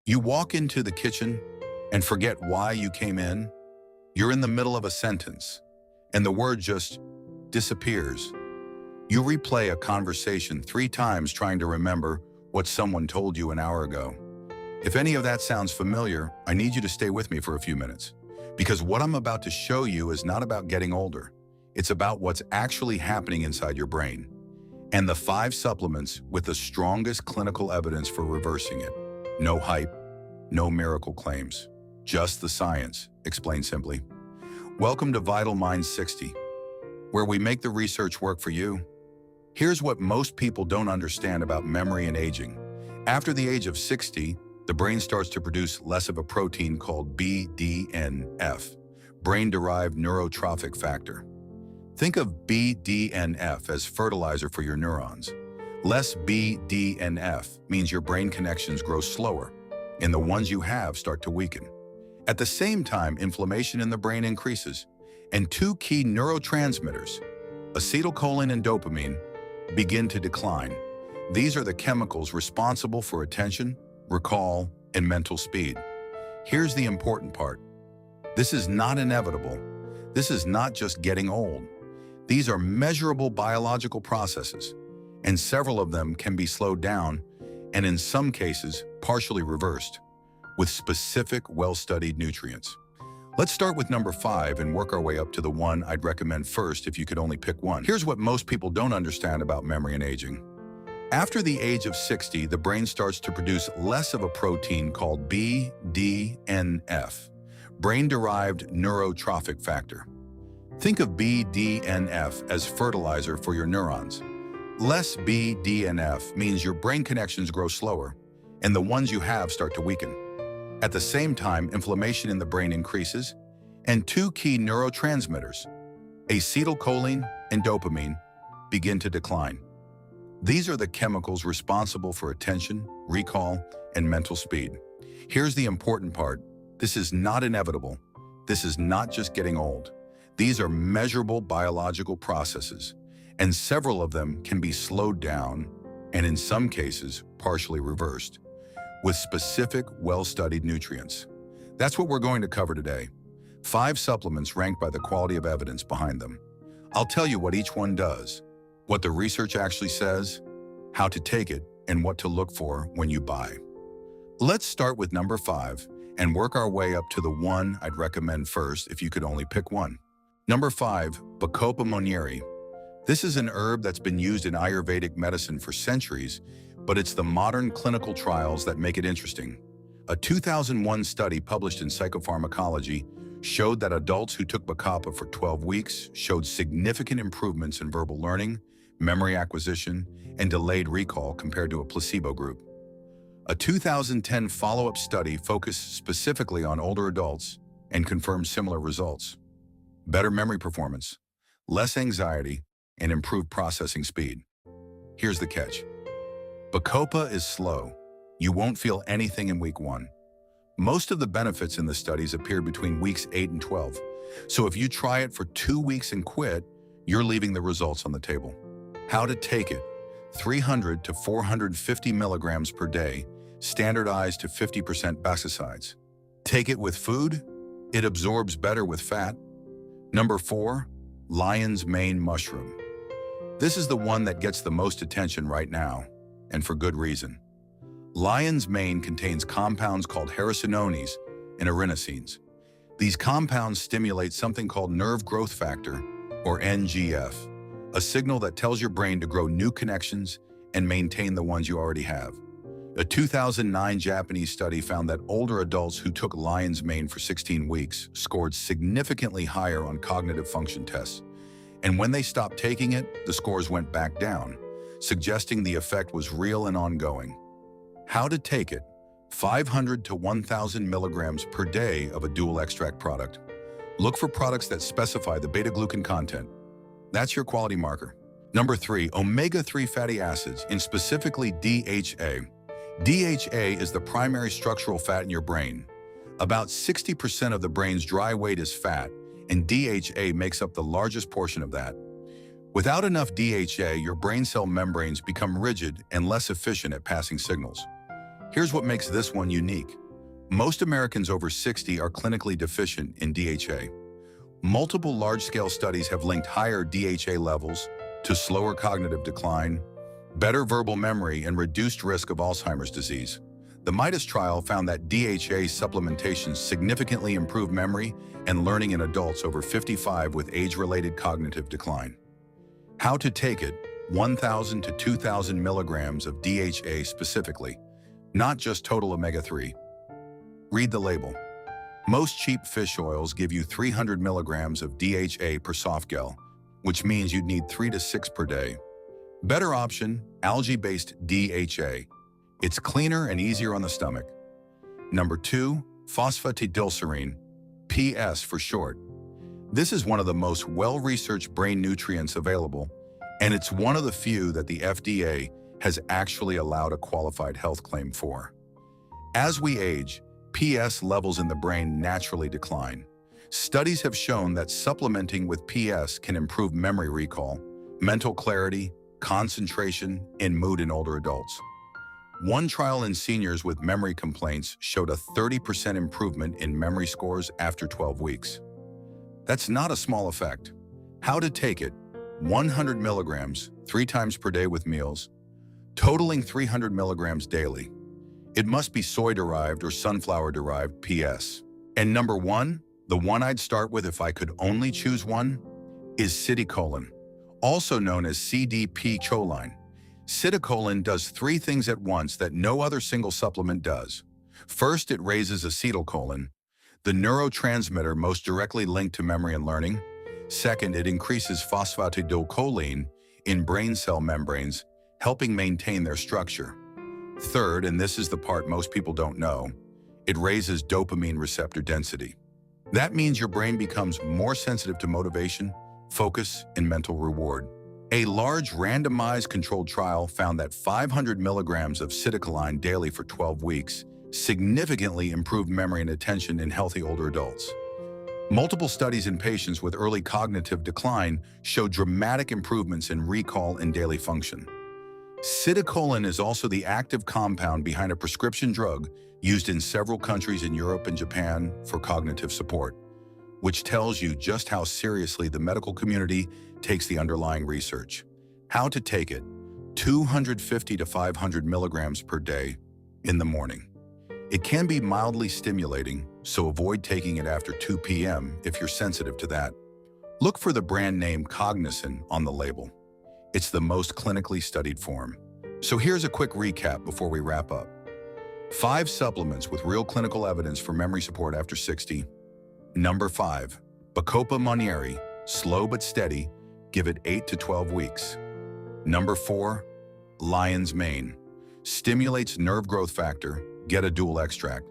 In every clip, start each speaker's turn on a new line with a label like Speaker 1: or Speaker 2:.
Speaker 1: You walk into the kitchen and forget why you came in. You're in the middle of a sentence, and the word just disappears. You replay a conversation 3 times trying to remember what someone told you an hour ago. If any of that sounds familiar, I need you to stay with me for a few minutes, because what I'm about to show you is not about getting older. It's about what's actually happening inside your brain, and the 5 supplements with the strongest clinical evidence for reversing it. No hype, no miracle claims, just the science, explained simply. Welcome to Vital Minds 60, where we make the research work for you. Here's what most people don't understand about memory and aging. After the age of 60, the brain starts to produce less of a protein called BDNF, brain-derived neurotrophic factor. Think of BDNF as fertilizer for your neurons. Less BDNF means your brain connections grow slower, and the ones you have start to weaken. At the same time, inflammation in the brain increases, and 2 key neurotransmitters, acetylcholine and dopamine, begin to decline. These are the chemicals responsible for attention, recall, and mental speed. Here's the important part. This is not inevitable. This is not just getting old. These are measurable biological processes, and several of them can be slowed down, and in some cases, partially reversed, with specific, well-studied nutrients. Let's start with number 5 and work our way up to the one I'd recommend first if you could only pick one. Here's what most people don't understand about memory and aging. After the age of 60, the brain starts to produce less of a protein called BDNF, brain-derived neurotrophic factor. Think of BDNF as fertilizer for your neurons. Less BDNF means your brain connections grow slower, and the ones you have start to weaken. At the same time, inflammation in the brain increases, and 2 key neurotransmitters, acetylcholine and dopamine, begin to decline. These are the chemicals responsible for attention, recall, and mental speed. Here's the important part. This is not inevitable. This is not just getting old. These are measurable biological processes, and several of them can be slowed down, and in some cases, partially reversed, with specific, well-studied nutrients. That's what we're going to cover today. 5 supplements ranked by the quality of evidence behind them. I'll tell you what each one does, what the research actually says, how to take it, and what to look for when you buy. Let's start with number 5 and work our way up to the one I'd recommend first if you could only pick one. Number 5, Bacopa monnieri. This is an herb that's been used in Ayurvedic medicine for centuries, but it's the modern clinical trials that make it interesting. A 2001 study published in Psychopharmacology showed that adults who took Bacopa for 12 weeks showed significant improvements in verbal learning, memory acquisition, and delayed recall compared to a placebo group. A 2010 follow-up study focused specifically on older adults and confirmed similar results. Better memory performance, less anxiety, and improved processing speed. Here's the catch. Bacopa is slow. You won't feel anything in week 1. Most of the benefits in the studies appeared between weeks 8 and 12. So if you try it for 2 weeks and quit, you're leaving the results on the table. How to take it. 300 to 450 milligrams per day, standardized to 50% basicides. Take it with food. It absorbs better with fat. Number 4, lion's mane mushroom. This is the one that gets the most attention right now, and for good reason. Lion's mane contains compounds called hericenones and erinacines. These compounds stimulate something called nerve growth factor, or NGF, a signal that tells your brain to grow new connections and maintain the ones you already have. A 2009 Japanese study found that older adults who took lion's mane for 16 weeks scored significantly higher on cognitive function tests. And when they stopped taking it, the scores went back down, suggesting the effect was real and ongoing. How to take it. 500 to 1,000 milligrams per day of a dual extract product. Look for products that specify the beta-glucan content. That's your quality marker. Number 3, omega-3 fatty acids, and specifically DHA. DHA is the primary structural fat in your brain. About 60% of the brain's dry weight is fat, and DHA makes up the largest portion of that. Without enough DHA, your brain cell membranes become rigid and less efficient at passing signals. Here's what makes this one unique. Most Americans over 60 are clinically deficient in DHA. Multiple large-scale studies have linked higher DHA levels to slower cognitive decline, better verbal memory, and reduced risk of Alzheimer's disease. The MIDAS trial found that DHA supplementation significantly improved memory and learning in adults over 55 with age-related cognitive decline. How to take it: 1,000 to 2,000 milligrams of DHA specifically, not just total omega-3. Read the label. Most cheap fish oils give you 300 milligrams of DHA per soft gel, which means you'd need 3 to 6 per day. Better option, algae-based DHA. It's cleaner and easier on the stomach. Number 2, phosphatidylserine, PS for short. This is one of the most well-researched brain nutrients available, and it's one of the few that the FDA has actually allowed a qualified health claim for. As we age, PS levels in the brain naturally decline. Studies have shown that supplementing with PS can improve memory recall, mental clarity, concentration, and mood in older adults. One trial in seniors with memory complaints showed a 30% improvement in memory scores after 12 weeks. That's not a small effect. How to take it: 100 milligrams, 3 times per day with meals, totaling 300 milligrams daily. It must be soy-derived or sunflower-derived PS. And number 1, the one I'd start with if I could only choose one, is citicoline, also known as CDP-choline. Citicoline does 3 things at once that no other single supplement does. First, it raises acetylcholine, the neurotransmitter most directly linked to memory and learning. Second, it increases phosphatidylcholine in brain cell membranes, helping maintain their structure. Third, and this is the part most people don't know, it raises dopamine receptor density. That means your brain becomes more sensitive to motivation, focus, and mental reward. A large randomized controlled trial found that 500 milligrams of citicoline daily for 12 weeks significantly improved memory and attention in healthy older adults. Multiple studies in patients with early cognitive decline showed dramatic improvements in recall and daily function. Citicoline is also the active compound behind a prescription drug used in several countries in Europe and Japan for cognitive support, which tells you just how seriously the medical community takes the underlying research. How to take it: 250 to 500 milligrams per day in the morning. It can be mildly stimulating, so avoid taking it after 2 p.m. if you're sensitive to that. Look for the brand name Cognizin on the label. It's the most clinically studied form. So here's a quick recap before we wrap up. 5 supplements with real clinical evidence for memory support after 60. Number 5, Bacopa Monnieri, slow but steady, give it 8 to 12 weeks. Number 4, Lion's Mane, stimulates nerve growth factor, get a dual extract.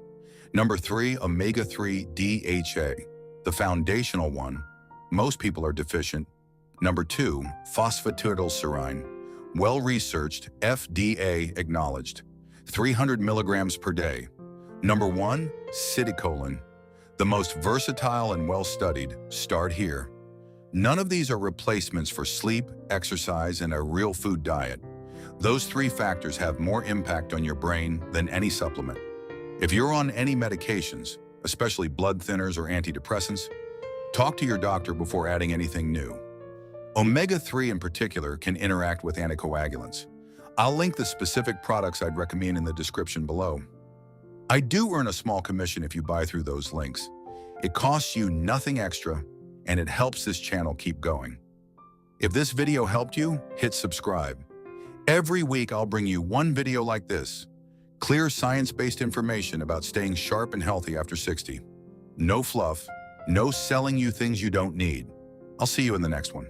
Speaker 1: Number 3, omega-3 DHA, the foundational one. Most people are deficient. Number 2, phosphatidylserine, well-researched, FDA acknowledged, 300 milligrams per day. Number 1, citicoline, the most versatile and well-studied. Start here. None of these are replacements for sleep, exercise, and a real food diet. Those 3 factors have more impact on your brain than any supplement. If you're on any medications, especially blood thinners or antidepressants, talk to your doctor before adding anything new. Omega-3 in particular can interact with anticoagulants. I'll link the specific products I'd recommend in the description below. I do earn a small commission if you buy through those links. It costs you nothing extra, and it helps this channel keep going. If this video helped you, hit subscribe. Every week I'll bring you one video like this. Clear science-based information about staying sharp and healthy after 60. No fluff, no selling you things you don't need. I'll see you in the next one.